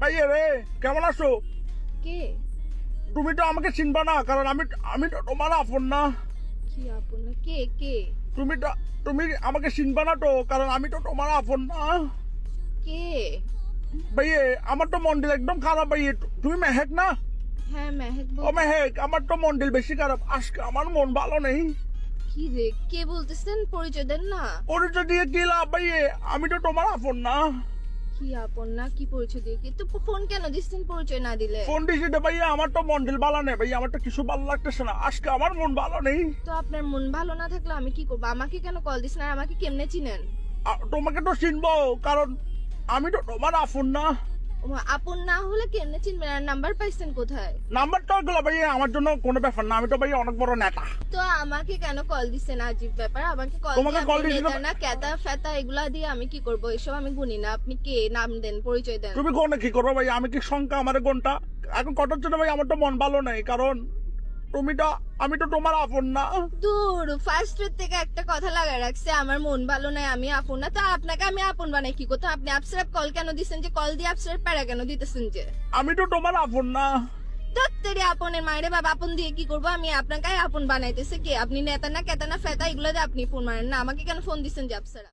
ভাইয়া রে, কেমন আছো? কে? তুমি তো আমাকে চিনবা না, কারণ আমি তো তোমার আপন না। কি আপন না? কে কে? তুমি আমাকে চিনবা না তো, কারণ আমি তো তোমার আপন না। কে? ভাইয়া, আমার তো মন্ডল একদম খারাপ ভাইয়া। তুমি মেহেক না? হ্যাঁ মেহেক ও মেহেক, আমার তো মন্ডল বেশি খারাপ, আজকে আমার মন ভালো নেই। কি রে, কে বলতেছেন? পরিচয় দেন না। পরিচয় দিয়ে কি লাভ ভাইয়া? আমি তো তোমার আপন না। কি আপন না? কি পরিচয় দিয়ে কি? তো ফোন কেন দিচ্ছেন পরিচয় না দিলে? ফোন দিছি তো ভাইয়া, আমার তো মন্ডল ভালো নেই ভাইয়া, আমার তো কিছু ভালো লাগতেছে না, আজকে আমার মন ভালো নেই। তো আপনার মন ভালো না থাকলে আমি কি করবো? আমাকে কেন কল দিচ্ছেন? আর আমাকে কেমনে চিনেন? তোমাকে তো চিনবো, কারণ আমি তো তোমার আপন না। ও, আপন না হলে কেমনে চিনবেন? আর নাম্বার পাইছেন কোথায়? নাম্বারটা গুলো ভাইয়া আমার জন্য কোনো ব্যাপার না, আমি তো ভাইয়া অনেক বড় নেতা। তো আমাকে কেন কল দিচ্ছেন? আজীব ব্যাপার। আমাকে কল তোমাকে দিয়ে call আপনি দিছি তো- নেতা না ক্যাতা ফেতা এগুলা দিয়ে আমি কি করবো? এসব আমি গুনি না। আপনি কে? নাম দেন, পরিচয় দেন। তুমি কোনে কি করবো ভাই? আমি কি সংখ্যা আমার কোনটা এখন কটার জন্য ভাই? আমার তো মন ভালো নাই, কারণ আমি তো তোমার আপন না। দূর, ফার্স্ট থেকে একটা কথা লাগায় রাখছে, আমার মন ভালো নাই, আমি আপন না। তো আপনাকে আমি আপন বানাই কি করতে? আপনি আপসারাপ কল কেন দিচ্ছেন? যে কল দিয়ে আপসারাপ প্যারা কেন দিতেছেন? যে আমি তো তোমার আপন না। দত্তেরি আপনের মায়েরে বাবা, আপন দিয়ে কি করবো? আমি আপনাকে আপন বানাইতেছে কে? আপনি নেতা না কেতা না ফেতা এগুলো দিয়ে আপনি ফোন মারেন না। আমাকে কেন ফোন দিচ্ছেন যে আপসারা?